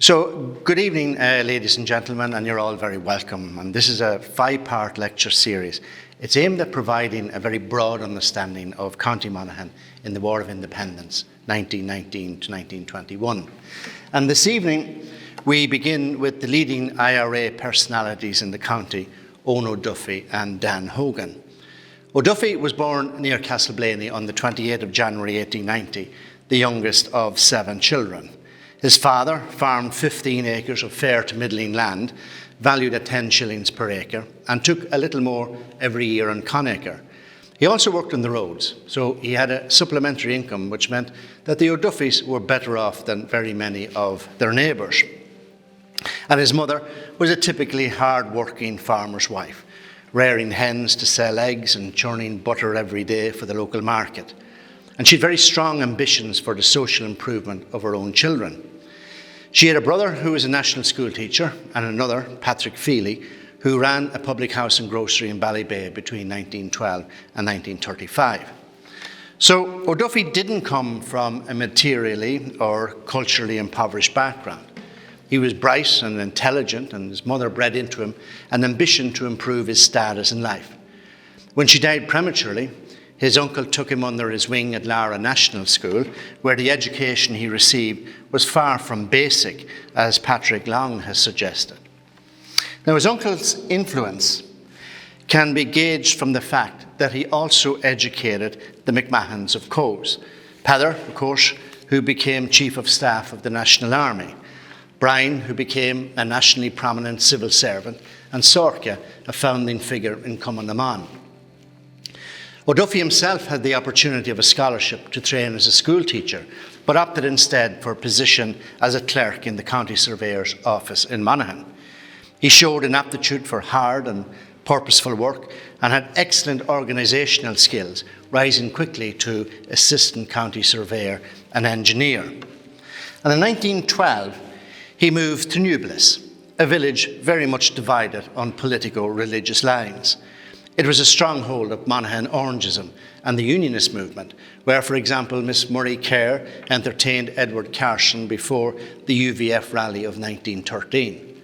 So, good evening, ladies and gentlemen, and you're all very welcome. And this is a 5-part lecture series. It's aimed at providing a very broad understanding of County Monaghan in the War of Independence, 1919 to 1921. And this evening, we begin with the leading IRA personalities in the county, Owen O'Duffy and Dan Hogan. O'Duffy was born near Castleblaney on the 28th of January 1890, the youngest of 7 children. His father farmed 15 acres of fair to middling land, valued at 10 shillings per acre, and took a little more every year on Conacre. He also worked on the roads, so he had a supplementary income, which meant that the O'Duffys were better off than very many of their neighbours. And his mother was a typically hard-working farmer's wife, rearing hens to sell eggs and churning butter every day for the local market. And she had very strong ambitions for the social improvement of her own children. She had a brother who was a national school teacher and another, Patrick Feely, who ran a public house and grocery in Ballybay between 1912 and 1935. So O'Duffy didn't come from a materially or culturally impoverished background. He was bright and intelligent, and his mother bred into him an ambition to improve his status in life. When she died prematurely, his uncle took him under his wing at Lara National School, where the education he received was far from basic, as Patrick Long has suggested. Now, his uncle's influence can be gauged from the fact that he also educated the McMahons of Cowes. Peather, of course, who became Chief of Staff of the National Army, Brian, who became a nationally prominent civil servant, and Sorka, a founding figure in Cumann. O'Duffy himself had the opportunity of a scholarship to train as a school teacher, but opted instead for a position as a clerk in the County Surveyor's office in Monaghan. He showed an aptitude for hard and purposeful work and had excellent organisational skills, rising quickly to Assistant County Surveyor and Engineer. And in 1912, he moved to Newbliss, a village very much divided on politico-religious lines. It was a stronghold of Monaghan Orangism and the Unionist movement, where, for example, Miss Murray Kerr entertained Edward Carson before the UVF rally of 1913.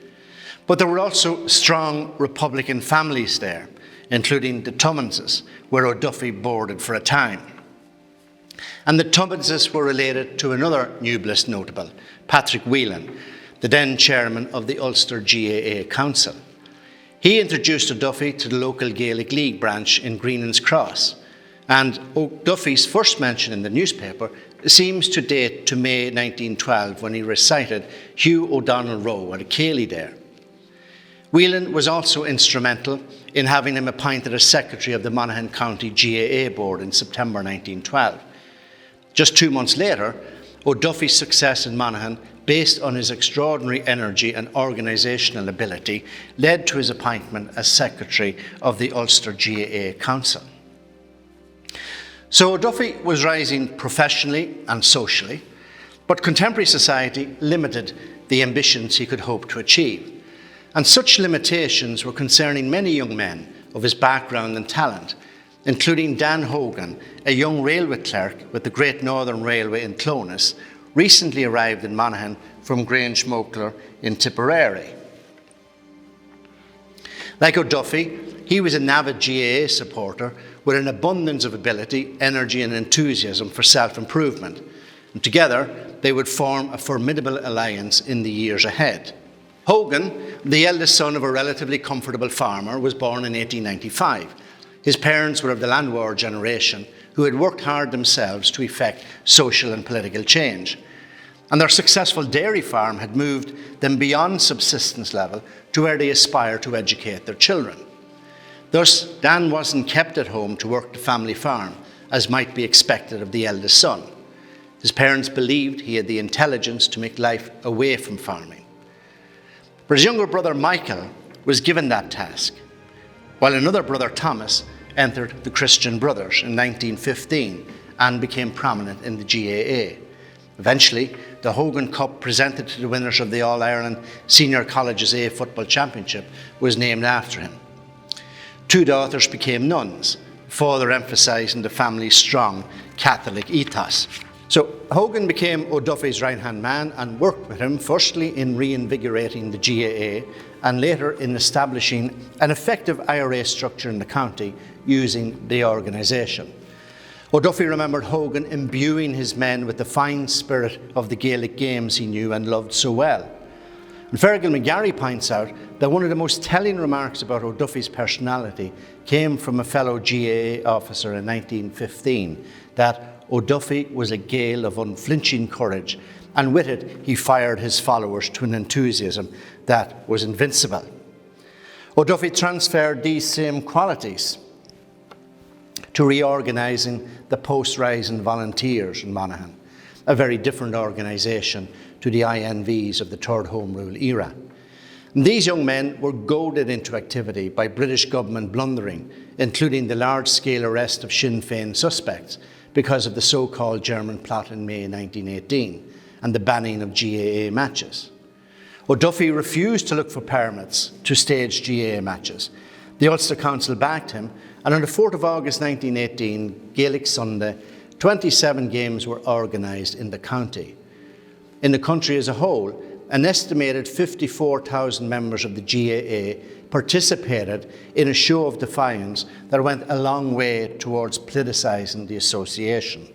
But there were also strong Republican families there, including the Tummonses, where O'Duffy boarded for a time. And the Tummonses were related to another Newbliss notable, Patrick Whelan, the then chairman of the Ulster GAA Council. He introduced O'Duffy to the local Gaelic League branch in Greenan's Cross, and O'Duffy's first mention in the newspaper seems to date to May 1912, when he recited Hugh O'Donnell Rowe at a ceilidh there. Whelan was also instrumental in having him appointed as secretary of the Monaghan County GAA board in September 1912. Just 2 months later, O'Duffy's success in Monaghan, based on his extraordinary energy and organisational ability, led to his appointment as secretary of the Ulster GAA Council. So O'Duffy was rising professionally and socially, but contemporary society limited the ambitions he could hope to achieve. And such limitations were concerning many young men of his background and talent, including Dan Hogan, a young railway clerk with the Great Northern Railway in Clones, recently arrived in Monaghan from Grange Mokler in Tipperary. Like O'Duffy, he was an avid GAA supporter with an abundance of ability, energy and enthusiasm for self-improvement. And together, they would form a formidable alliance in the years ahead. Hogan, the eldest son of a relatively comfortable farmer, was born in 1895. His parents were of the Landwehr generation, who had worked hard themselves to effect social and political change. And their successful dairy farm had moved them beyond subsistence level to where they aspired to educate their children. Thus, Dan wasn't kept at home to work the family farm, as might be expected of the eldest son. His parents believed he had the intelligence to make life away from farming. But his younger brother Michael was given that task, while another brother, Thomas, entered the Christian Brothers in 1915 and became prominent in the GAA. Eventually, the Hogan Cup, presented to the winners of the All-Ireland Senior Colleges A Football Championship, was named after him. 2 daughters became nuns, further emphasising the family's strong Catholic ethos. So Hogan became O'Duffy's right-hand man and worked with him firstly in reinvigorating the GAA and later in establishing an effective IRA structure in the county using the organisation. O'Duffy remembered Hogan imbuing his men with the fine spirit of the Gaelic games he knew and loved so well. And Fergal McGarry points out that one of the most telling remarks about O'Duffy's personality came from a fellow GAA officer in 1915, that O'Duffy was a Gael of unflinching courage, and with it he fired his followers to an enthusiasm that was invincible. O'Duffy transferred these same qualities to reorganising the post-Rising Volunteers in Monaghan, a very different organisation to the INVs of the Third Home Rule era. And these young men were goaded into activity by British government blundering, including the large-scale arrest of Sinn Féin suspects because of the so-called German plot in May 1918 and the banning of GAA matches. O'Duffy refused to look for permits to stage GAA matches. The Ulster Council backed him, and on the 4th of August 1918, Gaelic Sunday, 27 games were organised in the county. In the country as a whole, an estimated 54,000 members of the GAA participated in a show of defiance that went a long way towards politicising the association.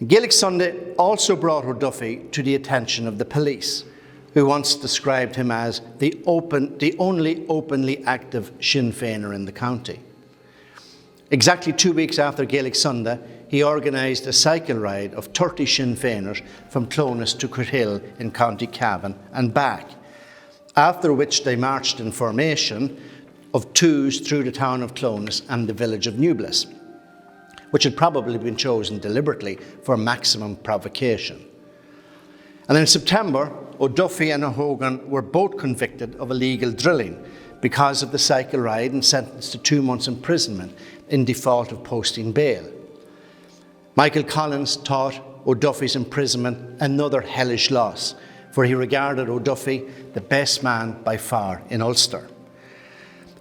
Gaelic Sunday also brought O'Duffy to the attention of the police, who once described him as the only openly active Sinn Féiner in the county. Exactly 2 weeks after Gaelic Sunday, he organised a cycle ride of 30 Sinn Féiners from Clones to Crickhill in County Cavan and back, after which they marched in formation of twos through the town of Clones and the village of Newbliss, which had probably been chosen deliberately for maximum provocation. And in September, O'Duffy and Hogan were both convicted of illegal drilling because of the cycle ride and sentenced to 2 months imprisonment in default of posting bail. Michael Collins thought O'Duffy's imprisonment another hellish loss, for he regarded O'Duffy the best man by far in Ulster.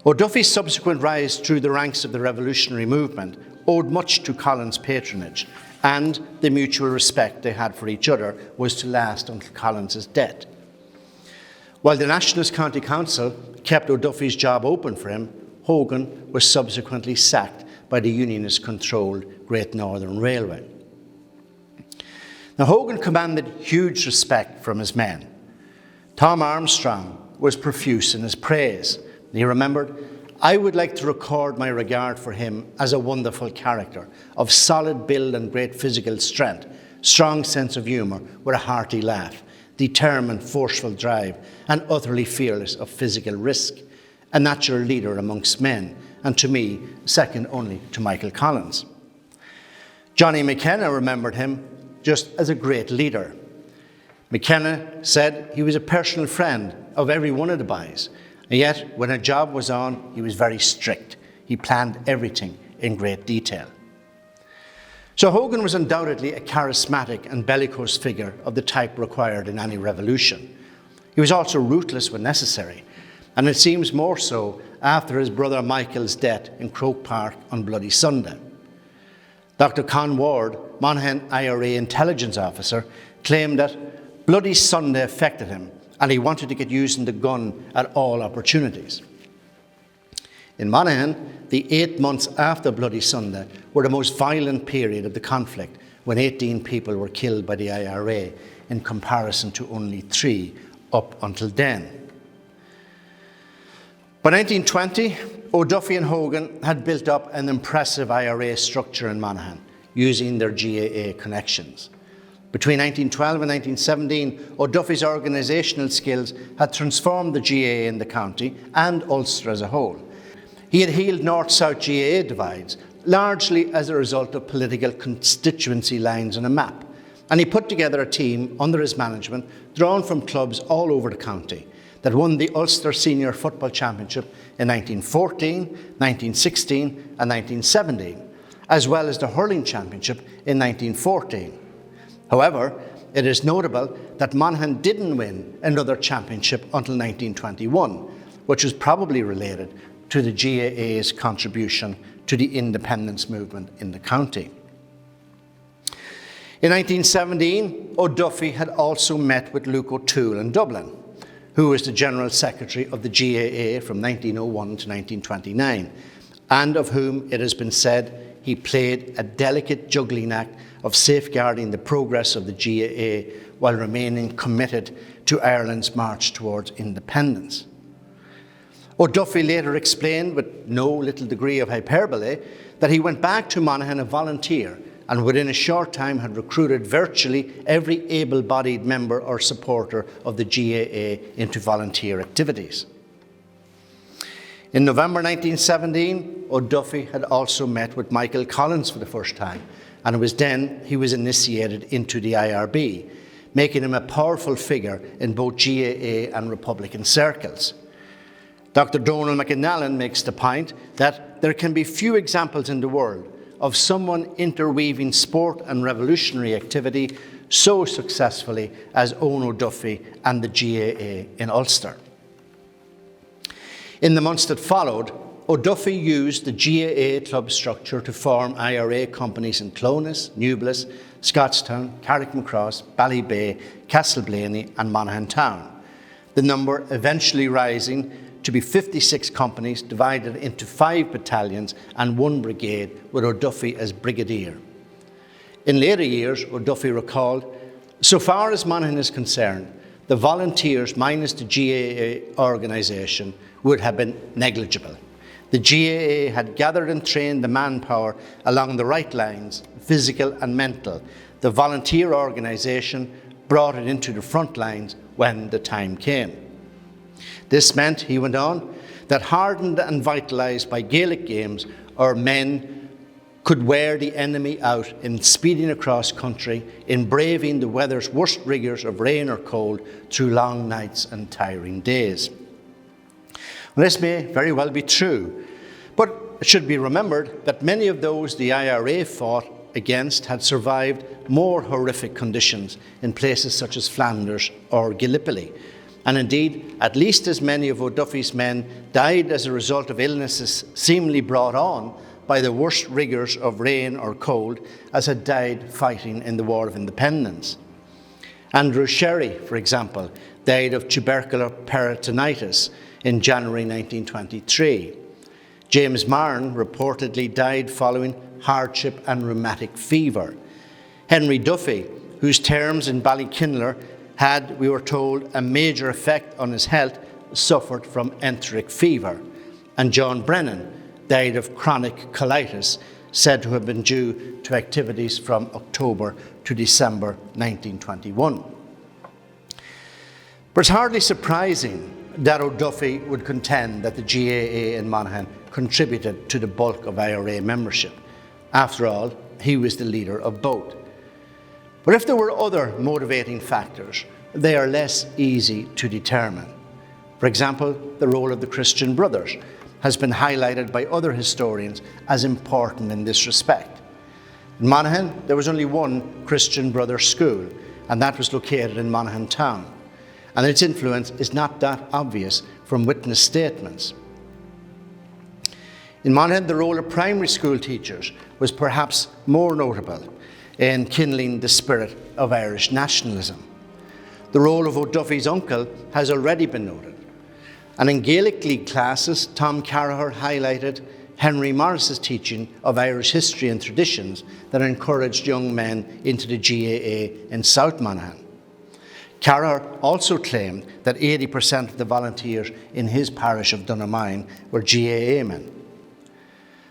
O'Duffy's subsequent rise through the ranks of the revolutionary movement owed much to Collins' patronage, and the mutual respect they had for each other was to last until Collins' death. While the Nationalist County Council kept O'Duffy's job open for him, Hogan was subsequently sacked by the Unionist-controlled Great Northern Railway. Now, Hogan commanded huge respect from his men. Tom Armstrong was profuse in his praise. He remembered, "I would like to record my regard for him as a wonderful character, of solid build and great physical strength, strong sense of humour with a hearty laugh, determined, forceful drive, and utterly fearless of physical risk, a natural leader amongst men, and to me, second only to Michael Collins." Johnny McKenna remembered him just as a great leader. McKenna said he was a personal friend of every one of the boys, and yet when a job was on, he was very strict. He planned everything in great detail. So Hogan was undoubtedly a charismatic and bellicose figure of the type required in any revolution. He was also ruthless when necessary, and it seems more so after his brother Michael's death in Croke Park on Bloody Sunday. Dr. Con Ward, Monaghan IRA intelligence officer, claimed that Bloody Sunday affected him and he wanted to get using the gun at all opportunities. In Monaghan, the 8 months after Bloody Sunday were the most violent period of the conflict, when 18 people were killed by the IRA in comparison to only 3 up until then. By 1920, O'Duffy and Hogan had built up an impressive IRA structure in Monaghan using their GAA connections. Between 1912 and 1917, O'Duffy's organisational skills had transformed the GAA in the county and Ulster as a whole. He had healed north-south GAA divides, largely as a result of political constituency lines on a map, and he put together a team under his management drawn from clubs all over the county that won the Ulster Senior Football Championship in 1914, 1916 and 1917, as well as the Hurling Championship in 1914. However, it is notable that Monaghan didn't win another championship until 1921, which was probably related to the GAA's contribution to the independence movement in the county. In 1917, O'Duffy had also met with Luke O'Toole in Dublin, who was the General Secretary of the GAA from 1901 to 1929, and of whom it has been said he played a delicate juggling act of safeguarding the progress of the GAA while remaining committed to Ireland's march towards independence. O'Duffy later explained, with no little degree of hyperbole, that he went back to Monaghan a volunteer and within a short time had recruited virtually every able-bodied member or supporter of the GAA into volunteer activities. In November 1917, O'Duffy had also met with Michael Collins for the first time, and it was then he was initiated into the IRB, making him a powerful figure in both GAA and Republican circles. Dr. Donald McAnallen makes the point that there can be few examples in the world of someone interweaving sport and revolutionary activity so successfully as Eoin O'Duffy and the GAA in Ulster. In the months that followed, O'Duffy used the GAA club structure to form IRA companies in Clones, Newbliss, Scottstown, Carrickmacross, Ballybay, Castleblaney and Monaghan Town, the number eventually rising to be 56 companies divided into 5 battalions and 1 brigade, with O'Duffy as brigadier. In later years, O'Duffy recalled, "So far as Monaghan is concerned, the volunteers minus the GAA organisation would have been negligible. The GAA had gathered and trained the manpower along the right lines, physical and mental. The volunteer organisation brought it into the front lines when the time came." This meant, he went on, that hardened and vitalised by Gaelic games, our men could wear the enemy out in speeding across country, in braving the weather's worst rigours of rain or cold through long nights and tiring days. Well, this may very well be true, but it should be remembered that many of those the IRA fought against had survived more horrific conditions in places such as Flanders or Gallipoli. And indeed, at least as many of O'Duffy's men died as a result of illnesses seemingly brought on by the worst rigours of rain or cold as had died fighting in the War of Independence. Andrew Sherry, for example, died of tubercular peritonitis in January 1923. James Marn reportedly died following hardship and rheumatic fever. Henry Duffy, whose terms in Ballykinler had, we were told, a major effect on his health, suffered from enteric fever. And John Brennan died of chronic colitis, said to have been due to activities from October to December 1921. But it's hardly surprising that O'Duffy would contend that the GAA in Monaghan contributed to the bulk of IRA membership. After all, he was the leader of both. But if there were other motivating factors, they are less easy to determine. For example, the role of the Christian Brothers has been highlighted by other historians as important in this respect. In Monaghan, there was only one Christian Brothers school, and that was located in Monaghan Town. And its influence is not that obvious from witness statements. In Monaghan, the role of primary school teachers was perhaps more notable in kindling the spirit of Irish nationalism. The role of O'Duffy's uncle has already been noted. And in Gaelic League classes, Tom Carraher highlighted Henry Morris's teaching of Irish history and traditions that encouraged young men into the GAA in South Monaghan. Carraher also claimed that 80% of the volunteers in his parish of Donaghmine were GAA men.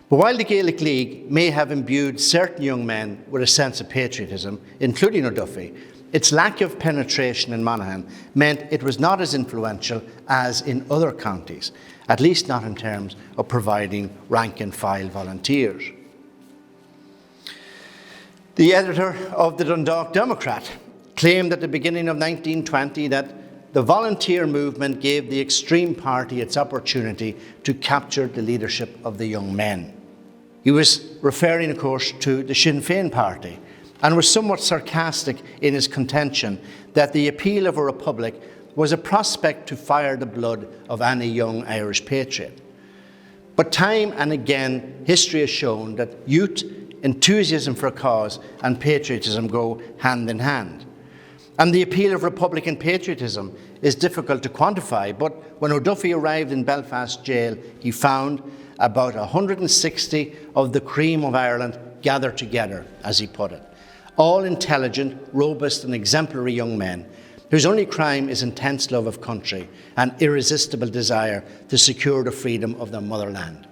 But while the Gaelic League may have imbued certain young men with a sense of patriotism, including O'Duffy, its lack of penetration in Monaghan meant it was not as influential as in other counties, at least not in terms of providing rank-and-file volunteers. The editor of the Dundalk Democrat claimed at the beginning of 1920 that the volunteer movement gave the extreme party its opportunity to capture the leadership of the young men. He was referring, of course, to the Sinn Féin party, and was somewhat sarcastic in his contention that the appeal of a republic was a prospect to fire the blood of any young Irish patriot. But time and again, history has shown that youth enthusiasm for a cause and patriotism go hand in hand. And the appeal of Republican patriotism is difficult to quantify, but when O'Duffy arrived in Belfast jail, he found about 160 of the cream of Ireland gathered together, as he put it. All intelligent, robust and exemplary young men whose only crime is intense love of country and irresistible desire to secure the freedom of their motherland.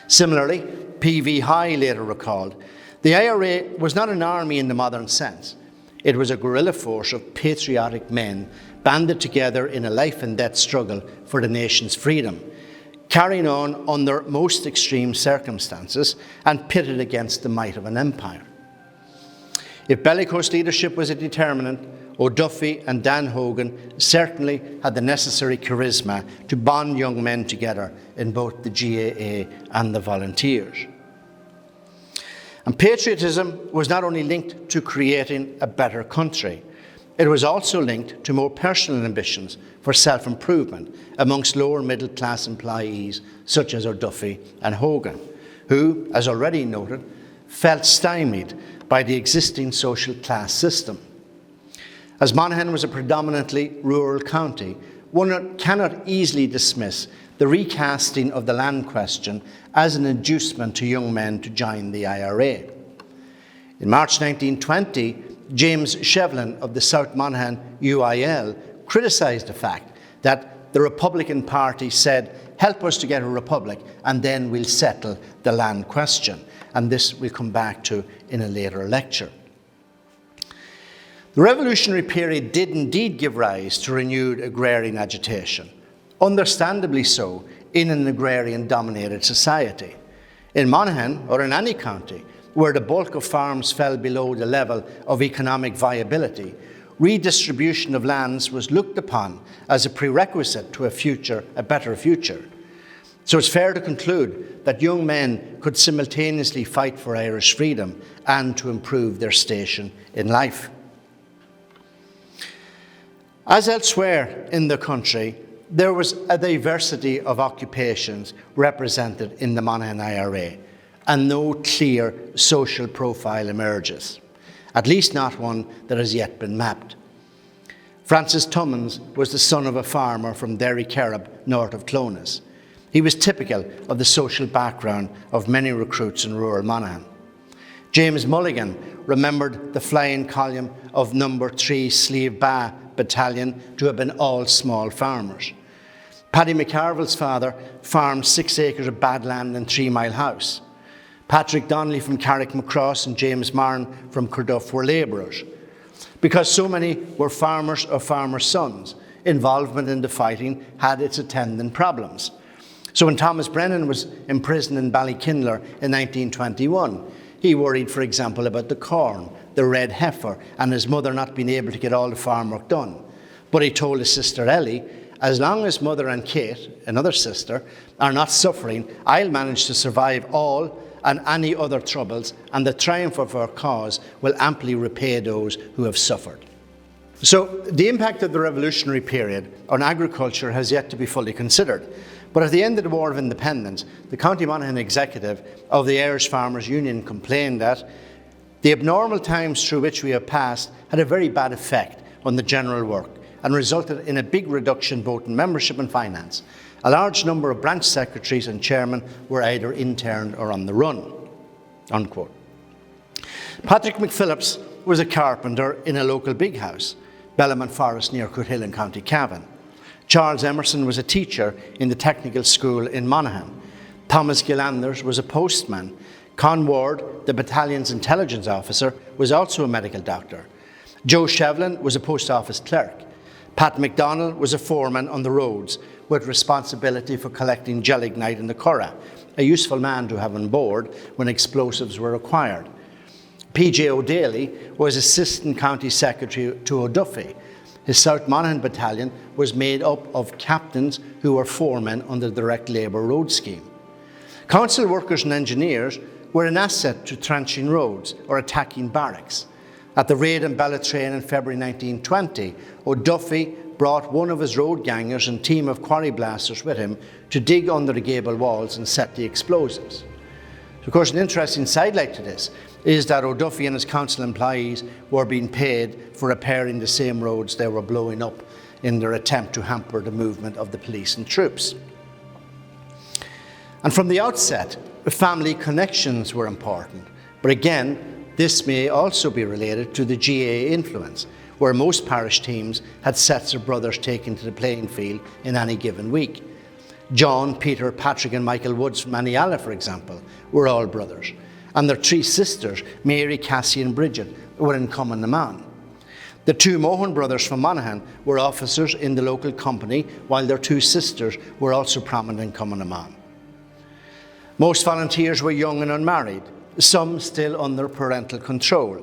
Similarly, P.V. High later recalled, the IRA was not an army in the modern sense. It was a guerrilla force of patriotic men banded together in a life and death struggle for the nation's freedom, carrying on under most extreme circumstances and pitted against the might of an empire. If bellicose leadership was a determinant, O'Duffy and Dan Hogan certainly had the necessary charisma to bond young men together in both the GAA and the Volunteers. And patriotism was not only linked to creating a better country, it was also linked to more personal ambitions for self-improvement amongst lower middle class employees such as O'Duffy and Hogan, who, as already noted, felt stymied by the existing social class system. As Monaghan was a predominantly rural county, one cannot easily dismiss the recasting of the land question as an inducement to young men to join the IRA. In March 1920, James Shevlin of the South Monaghan UIL criticised the fact that the Republican Party said, "Help us to get a republic and then we'll settle the land question." And this we'll come back to in a later lecture. The revolutionary period did indeed give rise to renewed agrarian agitation, understandably so in an agrarian-dominated society. In Monaghan, or in any county, where the bulk of farms fell below the level of economic viability, redistribution of lands was looked upon as a prerequisite to a better future. So it's fair to conclude that young men could simultaneously fight for Irish freedom and to improve their station in life. As elsewhere in the country, there was a diversity of occupations represented in the Monaghan IRA, and no clear social profile emerges, at least not one that has yet been mapped. Francis Tummins was the son of a farmer from Derry Kerrib, north of Clones. He was typical of the social background of many recruits in rural Monaghan. James Mulligan remembered the flying column of No. 3 Slieve Ba Battalion to have been all small farmers. Paddy McCarville's father farmed 6 acres of badland in 3 Mile House. Patrick Donnelly from Carrickmacross and James Marn from Carduff were labourers. Because so many were farmers or farmers' sons, involvement in the fighting had its attendant problems. So when Thomas Brennan was imprisoned in Ballykindler in 1921, he worried, for example, about the corn, the red heifer, and his mother not being able to get all the farm work done. But he told his sister Ellie, "As long as Mother and Kate, another sister, are not suffering, I'll manage to survive all and any other troubles, and the triumph of our cause will amply repay those who have suffered." So the impact of the revolutionary period on agriculture has yet to be fully considered. But at the end of the War of Independence, the County Monaghan executive of the Irish Farmers Union complained that the abnormal times through which we have passed had a very bad effect on the general work and resulted in a big reduction both in membership and finance. A large number of branch secretaries and chairmen were either interned or on the run, unquote. Patrick McPhillips was a carpenter in a local big house, Bellamont Forest near Coothill in County Cavan. Charles Emerson was a teacher in the technical school in Monaghan. Thomas Gillanders was a postman. Con Ward, the battalion's intelligence officer, was also a medical doctor. Joe Shevlin was a post office clerk. Pat MacDonald was a foreman on the roads with responsibility for collecting gelignite in the Curragh, a useful man to have on board when explosives were required. P.J. O'Daly was assistant county secretary to O'Duffy. His South Monaghan battalion was made up of captains who were foremen under the direct labour road scheme. Council workers and engineers were an asset to trenching roads or attacking barracks. At the raid in Bellatrain in February 1920, O'Duffy brought one of his road gangers and team of quarry blasters with him to dig under the gable walls and set the explosives. Of course, an interesting sidelight to this is that O'Duffy and his council employees were being paid for repairing the same roads they were blowing up in their attempt to hamper the movement of the police and troops. And from the outset, family connections were important. But again, this may also be related to the GAA influence, where most parish teams had sets of brothers taken to the playing field in any given week. John, Peter, Patrick and Michael Woods from Aniala, for example, were all brothers. And their three sisters, Mary, Cassie and Bridget, were in Cumann. The two Mohan brothers from Monaghan were officers in the local company, while their two sisters were also prominent in Cumann. Most volunteers were young and unmarried, some still under parental control.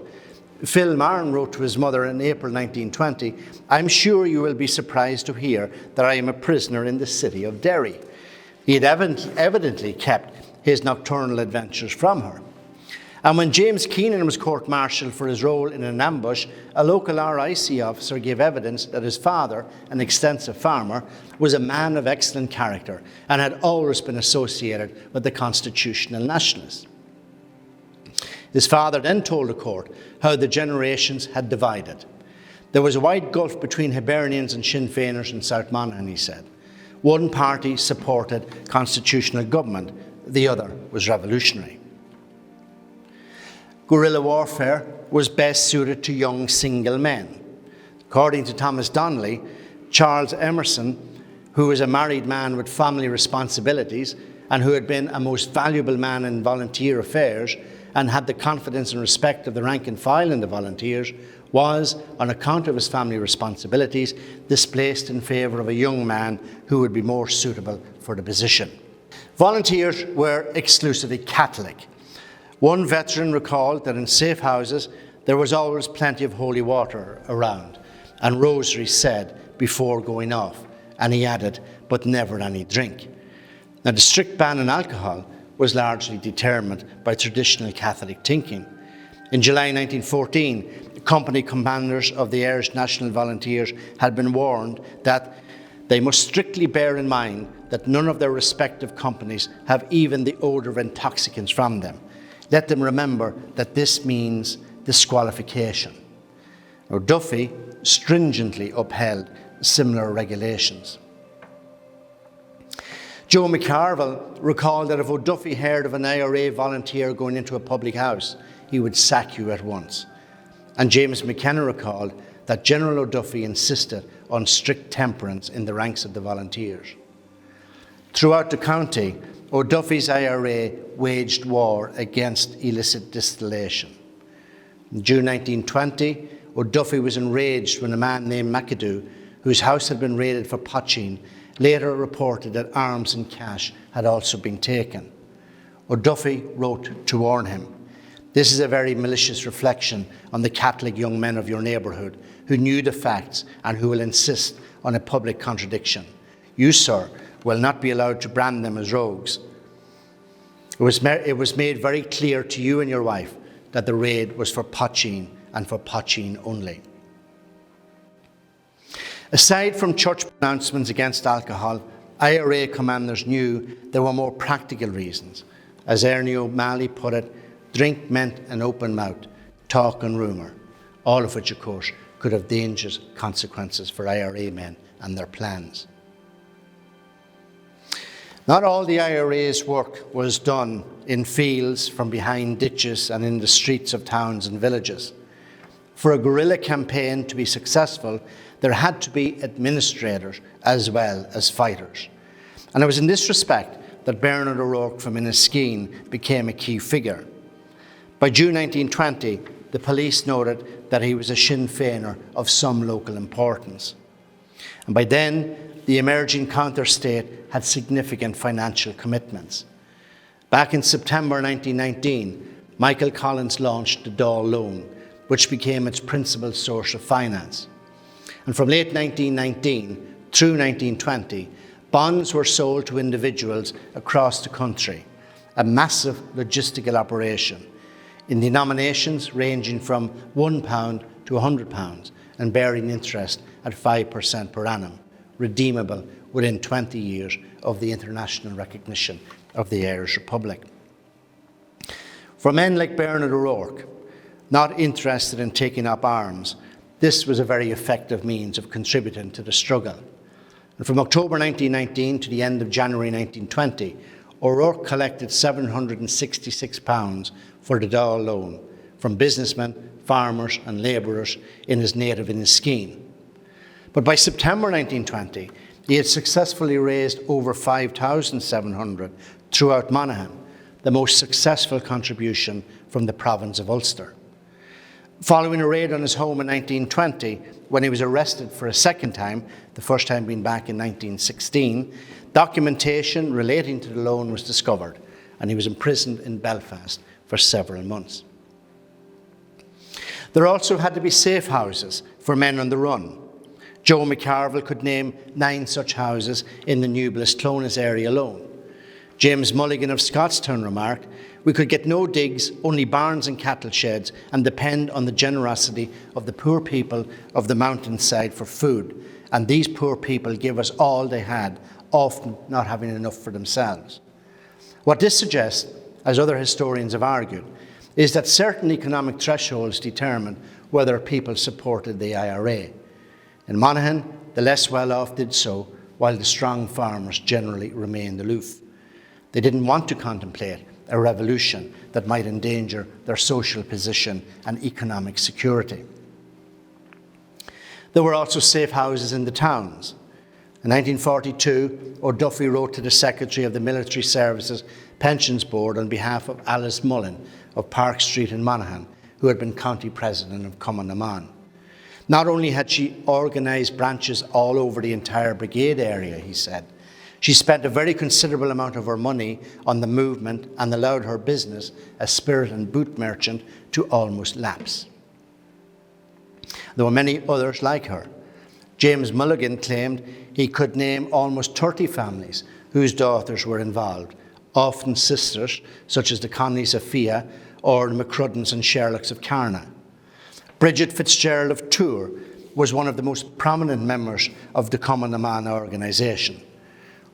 Phil Martin wrote to his mother in April 1920, "I'm sure you will be surprised to hear that I am a prisoner in the city of Derry." He had evidently kept his nocturnal adventures from her. And when James Keenan was court-martialed for his role in an ambush, a local RIC officer gave evidence that his father, an extensive farmer, was a man of excellent character and had always been associated with the constitutional nationalists. His father then told the court how the generations had divided. There was a wide gulf between Hibernians and Sinn Féiners in South Monaghan, he said. One party supported constitutional government, the other was revolutionary. Guerrilla warfare was best suited to young single men. According to Thomas Donnelly, Charles Emerson, who was a married man with family responsibilities and who had been a most valuable man in volunteer affairs and had the confidence and respect of the rank and file in the volunteers, was, on account of his family responsibilities, displaced in favour of a young man who would be more suitable for the position. Volunteers were exclusively Catholic. One veteran recalled that in safe houses there was always plenty of holy water around and rosaries said before going off, and he added, but never any drink. Now, the strict ban on alcohol was largely determined by traditional Catholic thinking. In July 1914, company commanders of the Irish National Volunteers had been warned that they must strictly bear in mind that none of their respective companies have even the odour of intoxicants from them. Let them remember that this means disqualification. Now, Duffy stringently upheld similar regulations. Joe McCarville recalled that if O'Duffy heard of an IRA volunteer going into a public house, he would sack you at once. And James McKenna recalled that General O'Duffy insisted on strict temperance in the ranks of the volunteers. Throughout the county, O'Duffy's IRA waged war against illicit distillation. In June 1920, O'Duffy was enraged when a man named McAdoo, whose house had been raided for poaching, later reported that arms and cash had also been taken. O'Duffy wrote to warn him, "This is a very malicious reflection on the Catholic young men of your neighbourhood who knew the facts and who will insist on a public contradiction. You, sir, will not be allowed to brand them as rogues. It was made very clear to you and your wife that the raid was for poaching and for poaching only." Aside from church pronouncements against alcohol, IRA commanders knew there were more practical reasons. As Ernie O'Malley put it, drink meant an open mouth, talk and rumour, all of which, of course, could have dangerous consequences for IRA men and their plans. Not all the IRA's work was done in fields, from behind ditches and in the streets of towns and villages. For a guerrilla campaign to be successful, there had to be administrators as well as fighters. And it was in this respect that Bernard O'Rourke from Inniskeen became a key figure. By June 1920, the police noted that he was a Sinn Féiner of some local importance. And by then, the emerging counter-state had significant financial commitments. Back in September 1919, Michael Collins launched the Dáil loan, which became its principal source of finance. And from late 1919 through 1920, bonds were sold to individuals across the country, a massive logistical operation, in denominations ranging from £1 to £100 and bearing interest at 5% per annum, redeemable within 20 years of the international recognition of the Irish Republic. For men like Bernard O'Rourke, not interested in taking up arms, this was a very effective means of contributing to the struggle. And from October 1919 to the end of January 1920, O'Rourke collected £766 for the Dáil loan from businessmen, farmers and labourers in his native Inniskeen. But by September 1920, he had successfully raised over 5,700 throughout Monaghan, the most successful contribution from the province of Ulster. Following a raid on his home in 1920, when he was arrested for a second time, the first time being back in 1916, documentation relating to the loan was discovered, and he was imprisoned in Belfast for several months. There also had to be safe houses for men on the run. Joe McCarville could name 9 such houses in the New Clones area alone. James Mulligan of Scottstown remarked, "We could get no digs, only barns and cattle sheds, and depend on the generosity of the poor people of the mountainside for food. And these poor people gave us all they had, often not having enough for themselves." What this suggests, as other historians have argued, is that certain economic thresholds determined whether people supported the IRA. In Monaghan, the less well-off did so, while the strong farmers generally remained aloof. They didn't want to contemplate a revolution that might endanger their social position and economic security. There were also safe houses in the towns. In 1942, O'Duffy wrote to the Secretary of the Military Services Pensions Board on behalf of Alice Mullen of Park Street in Monaghan, who had been county president of Cumann. Not only had she organised branches all over the entire brigade area, he said, she spent a very considerable amount of her money on the movement and allowed her business as spirit and boot merchant to almost lapse. There were many others like her. James Mulligan claimed he could name almost 30 families whose daughters were involved, often sisters, such as the Conleys of Fia or the McCruddens and Sherlocks of Carna. Bridget Fitzgerald of Tours was one of the most prominent members of the Cumann organisation.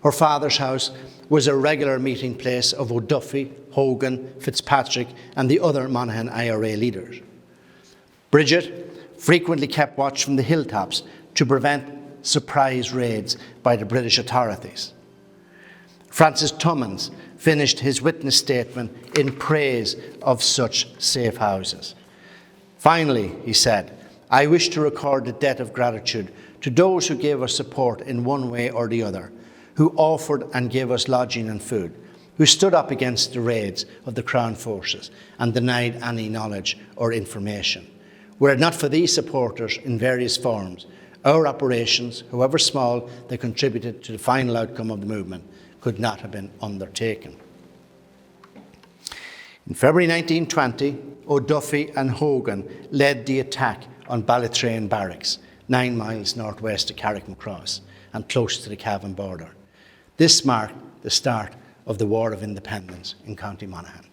Her father's house was a regular meeting place of O'Duffy, Hogan, Fitzpatrick and the other Monaghan IRA leaders. Bridget frequently kept watch from the hilltops to prevent surprise raids by the British authorities. Francis Tummins finished his witness statement in praise of such safe houses. Finally, he said, "I wish to record the debt of gratitude to those who gave us support in one way or the other, who offered and gave us lodging and food, who stood up against the raids of the Crown forces and denied any knowledge or information. Were it not for these supporters in various forms, our operations, however small they contributed to the final outcome of the movement, could not have been undertaken." In February 1920, O'Duffy and Hogan led the attack on Ballytrain Barracks, 9 miles northwest of Carrickmacross and close to the Cavan border. This marked the start of the War of Independence in County Monaghan.